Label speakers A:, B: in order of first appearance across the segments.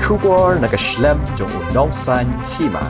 A: Shubor nakaslem jong unongsan Hima.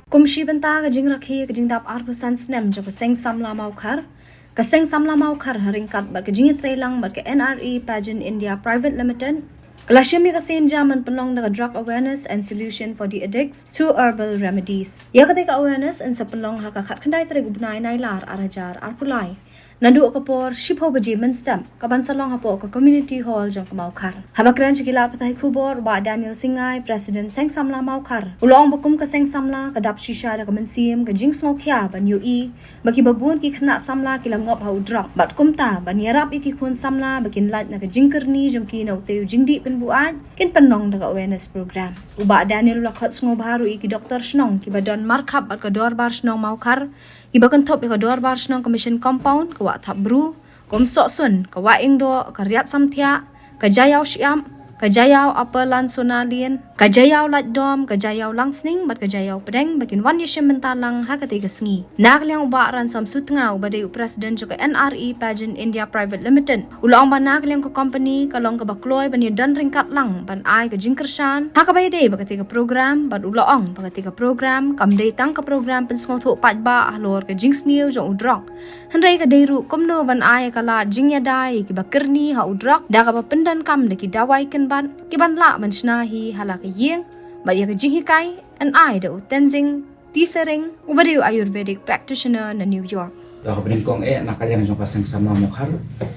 B: Kumshi benta ka Jinghikai ka Jingdap arbusan snem jo ka seng samla Mawkhar. Ka seng samla Mawkhar haringkat bat ka Jinghikai lang bat ka NRE Pageant India Private Limited. Kalashimi ka Jaman Pynlong na ka Drok awareness and solution for the addicts through herbal remedies. Yakate ka awareness and sa Pynlong hakakat kanday tari gubnay na ilar arajar arpulay. Nadu ka por shipho baji menstem kabansalong hapo ka community hall jong ka Mawkhar. Habakran shikila patay kubor ba Daniel Singay president seng samla Mawkhar. Ulong bakum ka seng samla ka dap shisha da ka mensim ka Jingsniew kya ban UI baki babun ki khna samla ki langop ha Drok bat kumta ban yarap iki kun samla bakin lat na ka jingkerni jong ki nau teu jingdi pen buat kin Pynlong da ka awareness program. Uba Daniel lakhat sngo baru iki Dr. Snong ki badon markap bat ka dorbar Snong Mawkhar. Iba kan top ka dorbar Snong commission compound ka thap bru kom sok sun ka waing do ka riat samthia ka jayaw siam ka jayaw apelan sonalien ka jayaw lat dom ka jayaw langsning bat ka jayaw pedeng bakin wan yeshim mentalang ha ka te ka sngi nakliang uba ran sam sutngau badai president jo ka NRE Pageant India Private Limited ulong ba nakliang ko company ka long ka bakloy ban dan ringkat lang ban ai ka jingkershan ha ka bay day ba ka te ka program bat ulong ba ka te ka program kam day tang ka program Pynsngewthuh Paidbah Halor ka Jingsniew jo Drok handai ka day ru komno ban ai ka la jingyadai ki bakirni ha Drok da ka pendan kam de ki dawai ken ban kiban la man shnahi hala ka yeng ba ya ka Jinghikai and I the Tenzing Tisering ubadiu Ayurvedic practitioner na New York.
C: Dah berinkong nakalian jong pasang sama Mawkhar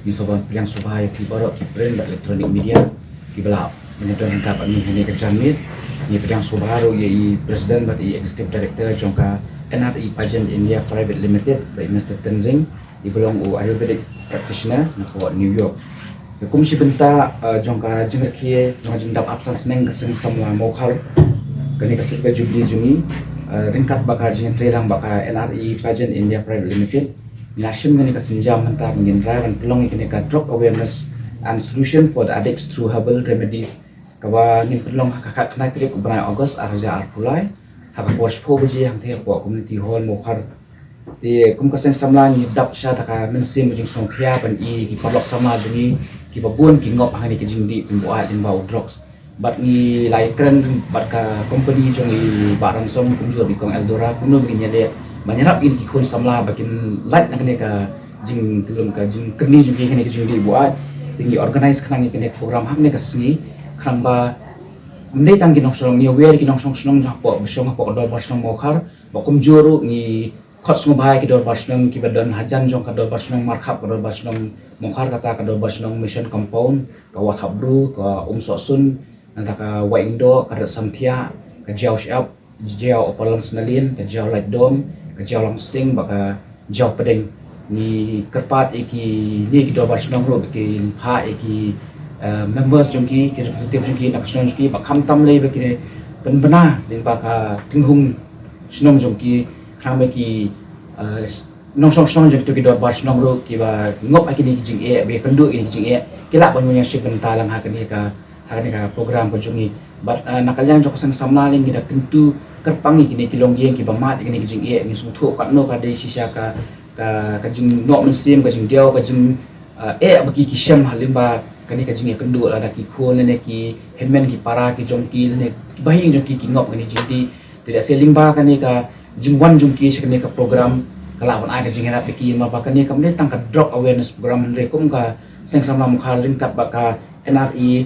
C: ni soban yang subaya ki borok ki brand electronic media ki bala menyetor hangkap ni hene ka jamit ni pedang subaru ye president bat executive director jong ka NRE Pageant India Private Limited by Mr. Tenzing di belong Ayurvedic practitioner na ko New York. Kumsi benta jong ka Jinghikai jong ka Jingdap absence neng kaseng samla Mawkhar kani kasih ka jubli jungi ringkat bakal Jinghikai lang baka NRE Pageant India Private Limited nasim kani kasinjam mentar ngin rawan Pynlong kani ka Drok awareness and solution for the addicts through herbal remedies kawa ngin Pynlong kakak kena trik bulan August arja arpulai hak bos pho beji hang the ko community hall Mawkhar ti kum kaseng samla ni dap sha taka mensim jing song khia ban I ki palok samla jungi ki babun ki ngop hani ki jingdi pin buat in bau drugs bat ni lai kren bat ka company jong I baran som kunjur bi kong Eldora kuno bi nyade manyarap in ki khun samla bakin lat na kene ka jing kelum ka jing kerni jungi kene ki jingdi buat tinggi organize khnang ni kene program hak ne ka sngi khang ba mendai tang ki nong song ni wer ki nong song snong japo besong po do bas nong Mawkhar ba kum juru ni khot sngo bhai ki dor bas nong ki badon hajan jong ka dor bas nong markhap ka dor bas nong Mawkhar kata ka dor bas nong mission compound ka wat habru ka sosun nanta ka waindo ka samthia ka jaw shap jaw opalan snalin ka jaw light dom ka jaw long sting baka jaw pedeng ni kerpat iki ni ki dor bas nong ro ki ha iki members jongki ki representative jongki national jongki ba kham tam lei ba ki ben bana din ba ka tinghung snong jongki kham ki nong song song jong tu ki dor bas nong ro ki ba ngop akini ki jing be kandu ini jing kila ban yang ship bentalang ha ka program ko jongi but nakalyang jok sang samlaling kita tentu kerpangi kini kilong yeng ki ba mat kini ki jing ni suthu ka no ka de sisya ka jing no mensim ka jing diaw ka jing bagi ki syam halim ba kani ka jing kandu la da ki khon ne ki hemen ki para ki jongki ne bahing jongki ki ngop kani jindi tidak seling ba kani ka jing wan jongki kani ka program kalawan ai ka jing hera peki ma ba kani ka mne tang ka Drok awareness program re kum ka seng samla Mawkhar ringkat ba ka NRE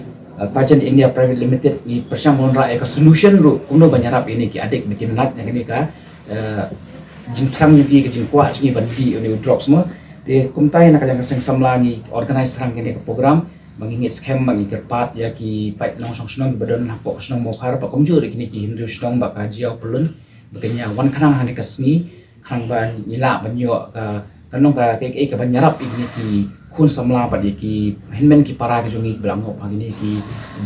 C: Pageant India Private Limited ni persyang monra ka solution ru kuno banyarap ini ki adik bikin lat yang ini ka jing thang jongki ka jing kwa jing bandi ni Drok semua te kum tai nak yang seng samla ni organize rang ini ka program mangingit scam mangingit pat ya ki Pynlong song snong badon hapok snong Mawkhar pa komjur kini ki hindu snong ba ka jiaw pelun bekenya wan khanang hani kasni khang ban nila banyo kanong ka ka banyarap ini ki khun samla pa di ki hinmen ki para ki jongi belangop ini ki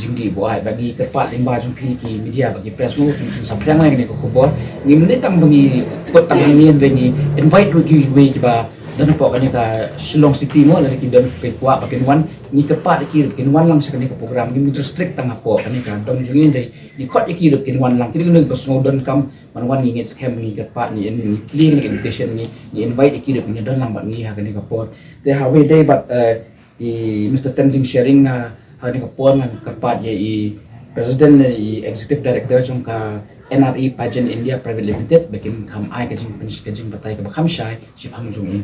C: jingdi buai bagi kerpat limba jongki ki media bagi press mo saprang lang ni ko khobor ni menit tang bagi kot tang ni ni invite ru ki we ki ba dan po kani ka Shillong City mo lagi ki don ke kwa pakin wan ni kerpat ki kin wan lang sa kani ka program ni restrict tang po kani ka dong jongi dai ni khot ki kin wan lang ki ni bos ngodon kam man wan ni ngit scam ni kerpat ni ni invitation ni invite ki ni don lang ba ni ha kani ka po they have day but Mr. Tenzing sharing ha ni ka pon ngan kerpat ye President ni Executive Director trong ka NRE Pageant India Private Limited bikin kam ai ka jing batai ka bakam shai si phang jung in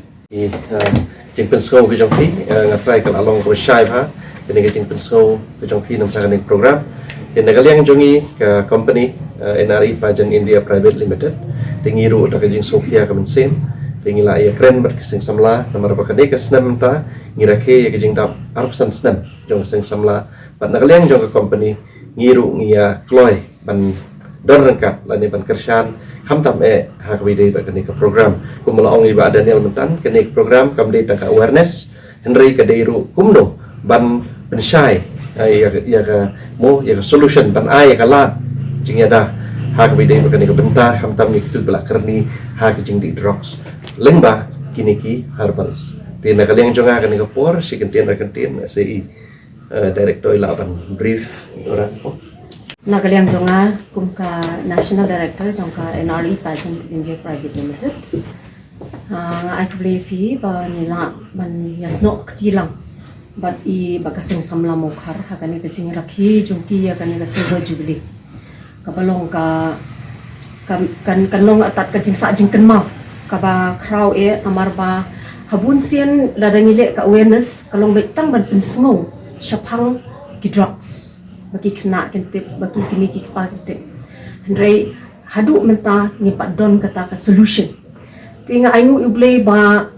A: Jing Pynsngewthuh ke jong phi ngapai kal along ko shai pha kini ke Jing Pynsngewthuh ke jong phi nam sa ni program yang nagaliang jongi ke company NRE Pageant India Private Limited tingiru dak jing Sofia ka mensin tingila ia keren berkising samla namar bakane ke snam ta ngirake ke jing tap arpsan snam jong sing samla pat nagaliang jong ke company ngiru ngia kloy ban don rengkat lani ban kershan kham tam hak video ba kini ke program kumala ong iba Daniel mentan kini ke program kamde ta awareness henry ka deiru kumno ban benshai ya ka mo ya ka solution ban ai ka la jingya da hak video ba kini ke benta kham tam ni tu bela kerni hak jing di Droks lengba kini ki herbals tina kaliang jonga kini ke por si kentien CI director ilaban brief orang
B: Nagaliang jonga kumka National Director jongka NRE Pageant India Private Limited. I believe fi ba nila ban yasno ktilang but I bakasing samla Mawkhar hakani ka Jinghikai jongki ya kani ka silver jubilee. Kabalong ka kanlong atat ka jingsa jingken ma ka ba crowd amar ba habun sian ladangile ka awareness kalong betang ban Pynsngewthuh syapang ki Droks bagi kena kentip bagi kini ki kepala kentip hendrai haduk menta ngipat don kata ka solution tinga aingu iblay ba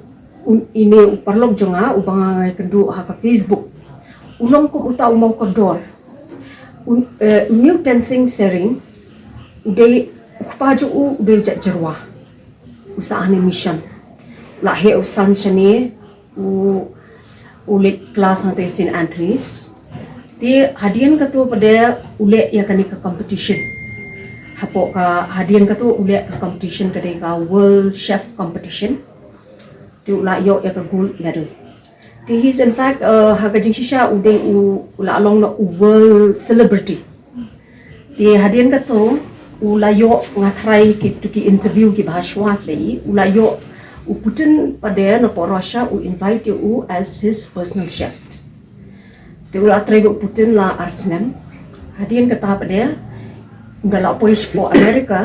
B: ini uparlog jonga ubang kendu ha ka Facebook ulong ko uta umau ko dor new dancing sharing uday ukpaju uday jak jerwa usaha ni mission lahe usan shani ulit kelas nanti sin entries di hadian katu pada ulit ya kani ke competition hapo ka hadian katu ulit ke competition kadai ka world chef competition ti ula yo ya ka gold medal ti he's in fact haga jingshisha ude ula along no world celebrity ti hadian katu ula yo ngatrai ki interview ki bahashwa lei ula yo Putin pada na Russia invite you as his personal chef. Dia try Putin la Arsenal. Hadian kata pada undala pois po Amerika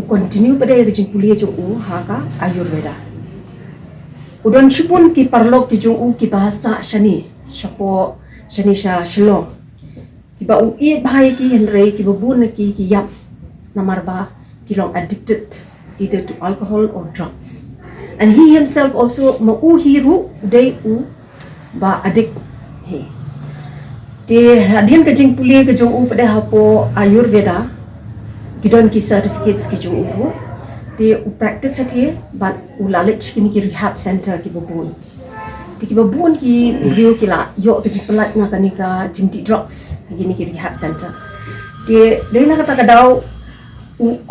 B: continue pada jing kuliah jung haka Ayurveda. Udon sipun ki parlok ki jung ki bahasa shani shapo shani sha shlo. Ki ba bahaya ki henry ki babun ki yap namarba ki long addicted either to alcohol or drugs. And he himself also hiru day ba adik he te hadian ka jing puli ka jong pada hapo Ayurveda kidon ki certificates ki jong te practice hati but ulalich kini ki rehab center ki babun ki beliau kila yo ka jing pelat nga kanika jing di Droks kini ki rehab center te dena kata kadau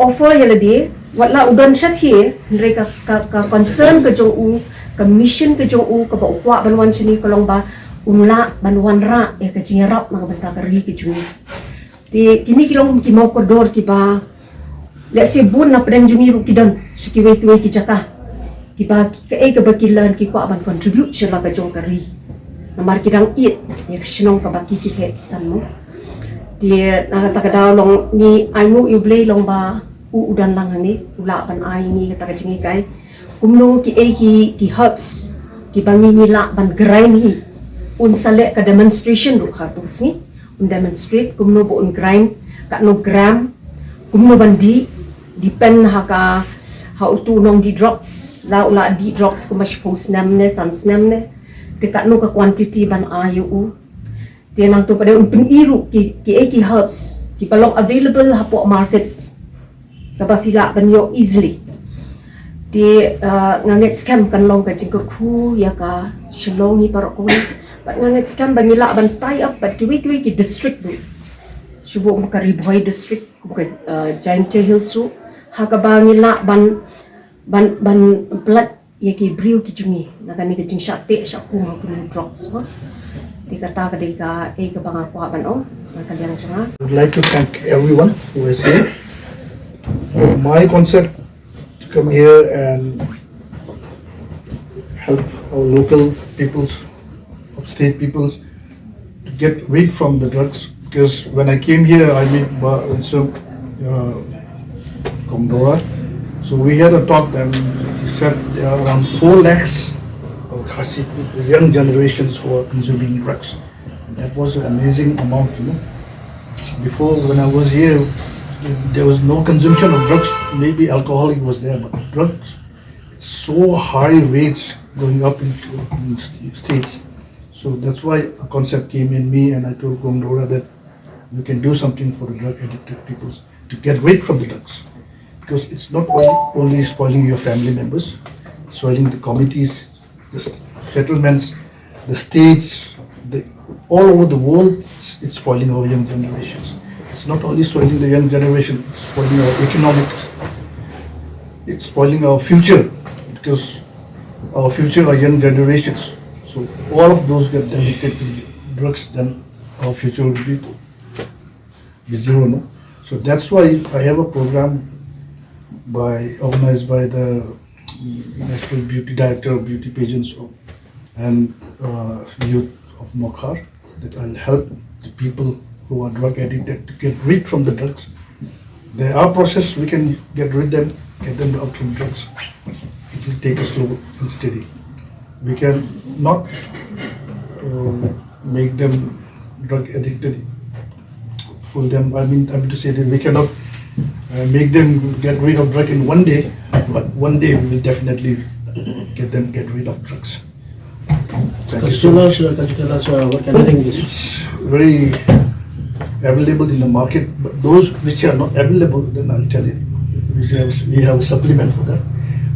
B: offer yala de watla udon shat he mereka ka concern ke jong ka mission ke jong ka ba ukwa banwan sini kolong ba unla banwan ra ka jingarap mga banta ka ri ke jong ti kini kilong ki mau kodor ki ba la si bun na pedang jungi ru kidon sikiwe ki jaka ki ba ka bakilan ki kwa ban contribute sila ka jong ka ri namar kidang it ya ka sinong ka baki ki ke kisan mo ti nakata ka daw long ni aingu iblay long ba udan lang ni ula ban ai ni kata Jinghikai kumno ki herbs ki bangi ni la ban grind hi un sale ka demonstration ru khatus ni un demonstrate kumno bo un grind ka no gram kumno ban depend ha utu nong di Droks la ula di Droks ko mas post namne sans namne te ka no ka quantity ban ayu te nang to pada un peniru ki herbs ki balong available hapo market kaba fila banyo easily di nganget scam kan long ka Jinghikai ya ka shlong hi parok ko but nganget scam banila ban tie up but kiwi ki district du subo mo ka Riboy district ko ka Jingsniew su ha ka bangila ban plat ya ki briu ki jungi nakani ka jingsate sha ko mo ki Droks wa di kata ka de ka ka banga ko ban nakaliang chunga.
D: I would like to thank everyone who is here. My concept to come here and help our local peoples, upstate peoples, to get rid from the drugs because when I came here, I met some Komdora. So we had a talk, and he said there are around 4 lakhs of Khasi, young generations who are consuming drugs. And that was an amazing amount, Before, when I was here, there was no consumption of drugs. Maybe alcoholic was there, but drugs, it's so high rates going up in states. So that's why a concept came in me, and I told Komdora that we can do something for the drug addicted people to get rid from the drugs. Because it's not only spoiling your family members, it's spoiling the communities, the settlements, the states, all over the world. It's spoiling our young generations. It's not only spoiling the young generation, it's spoiling our economics. It's spoiling our future, because our future are young generations. So all of those get addicted to drugs, then our future will be zero, no? So that's why I have a program organized by the National Beauty Director of Beauty Pageants and Youth of Mawkhar, that I'll help the people who are drug addicted to get rid from the drugs. There are processes we can get them out from drugs. It will take us slow and steady. We can not make them drug addicted, fool them. I mean to say that we cannot make them get rid of drug in one day, but one day we will definitely get rid of drugs. Thank you so much.
E: Can you tell us what kind of thing is?
D: It's very available in the market, but those which are not available, then I'll tell you. We have a supplement for that.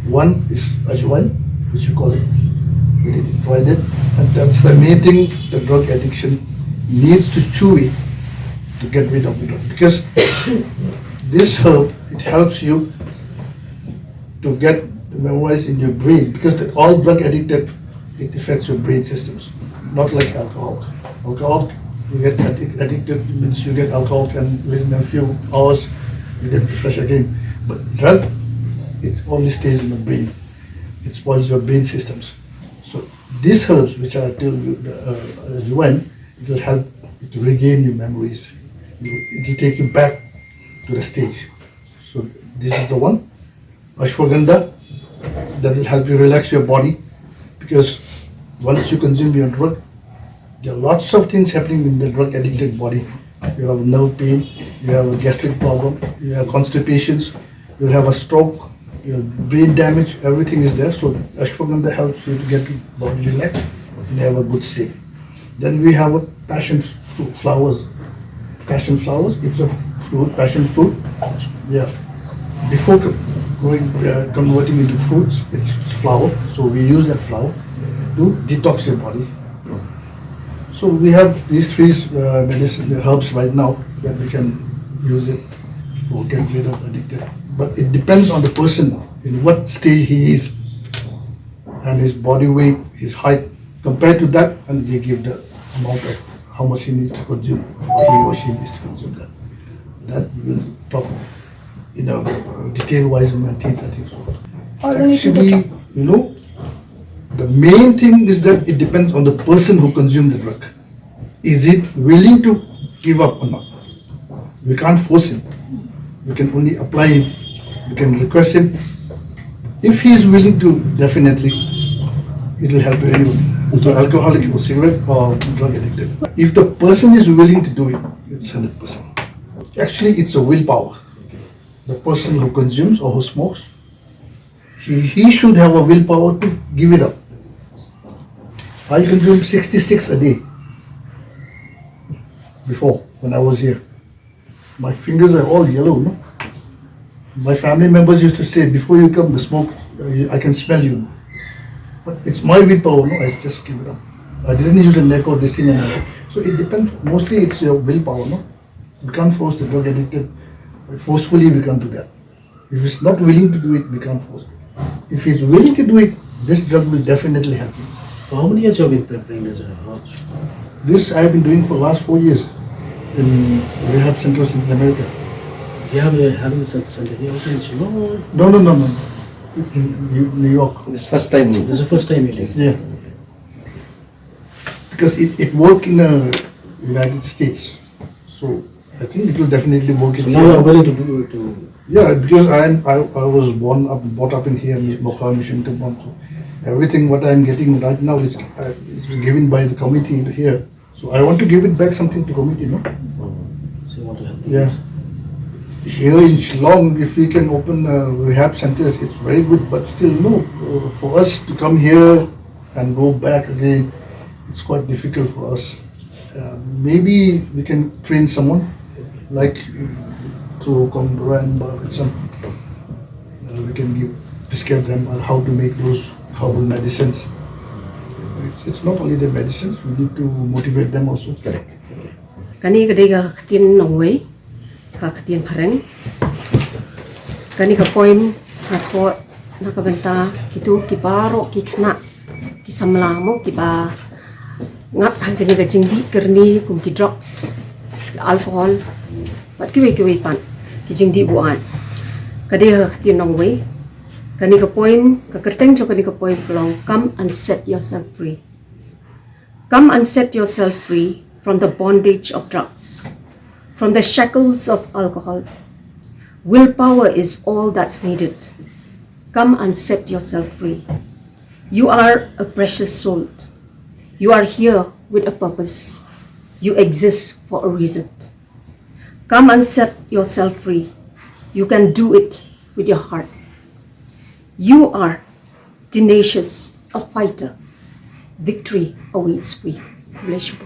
D: One is ajwain, which we call it. We didn't try that, and that's the main thing. The drug addiction needs to chew it to get rid of the drug, because this herb, it helps you to get memorized in your brain, because all drug addicted, it affects your brain systems, not like alcohol. Alcohol, you get addicted, means you get alcohol, and within a few hours you get fresh again. But drug, it only stays in the brain. It spoils your brain systems. So these herbs, which I tell you, the ajwain, it will help you to regain your memories. It will take you back to the stage. So this is the one. Ashwagandha, that will help you relax your body, because once you consume your drug, there are lots of things happening in the drug addicted body. You have nerve pain, you have a gastric problem, you have constipations, you have a stroke, you have brain damage, everything is there. So ashwagandha helps you to get your body relaxed and have a good sleep. Then we have a passion fruit flowers. Passion flowers, it's a fruit, passion fruit. Yeah. Before converting into fruits, it's flower. So we use that flower to detox your body. So we have these 3 medicine herbs right now that we can use it for get rid of addicted. But it depends on the person, in what stage he is, and his body weight, his height. Compared to that, and they give the amount of how much he needs to consume, or he or she needs to consume that. That we will talk in a detail-wise in my teeth, I think so. Actually, the main thing is that it depends on the person who consumes the drug. Is it willing to give up or not? We can't force him. We can only apply him. We can request him. If he is willing to, definitely, it will help you anyway. So alcoholic or cigarette or drug addicted. If the person is willing to do it, it's 100%. Actually, it's a willpower. The person who consumes or who smokes, he should have a willpower to give it up. I consumed 66 a day before, when I was here. My fingers are all yellow, no? My family members used to say, before you come to smoke, I can smell you. But it's my willpower, no? I just give it up. I didn't use a neck or this thing and that. So it depends, mostly it's your willpower, no? We can't force the drug addicted. Forcefully, we can't do that. If he's not willing to do it, we can't force it. If he's willing to do it, this drug will definitely help him.
E: How many years have you been preparing this herbs?
D: This I have been doing for the last 4 years in rehab centers in America.
E: You have having center here also in Ceylon?
D: No. In New York.
A: This first time.
E: This is the first time you did.
D: Yeah. Because it worked in the United States. So I think it will definitely work.
E: So
D: in
E: now you are
D: here.
E: willing to do it to.
D: Yeah, because I was brought up in here, Mawkhar Mission Temple. So everything what I'm getting right now is given by the committee here. So I want to give it back something to committee, no?
E: So you want to help.
D: Yeah. Here in Shillong, if we can open rehab centers, it's very good. But still, no. For us to come here and go back again, it's quite difficult for us. Maybe we can train someone like through Kongdora and Barakatsan. We can describe them on how to make those herbal medicines. It's not only the medicines, we need to motivate them also.
A: Correct.
F: Kani kadega katin nongway, katin pareng. Kani ka poem ako nakabenta kitu kibaro kikna kisamlamo kiba ngat hangkani ka jingdi kerni kum ki drugs alcohol pat kiwe pan ki jingdi buan. Kadega katin nongway. Kani ka poem ka kerteng jo kani ka poem long come and set yourself free. Come and set yourself free from the bondage of drugs, from the shackles of alcohol. Willpower is all that's needed. Come and set yourself free. You are a precious soul. You are here with a purpose. You exist for a reason. Come and set yourself free. You can do it with your heart. You are tenacious, a fighter. Victory awaits you. Bless you.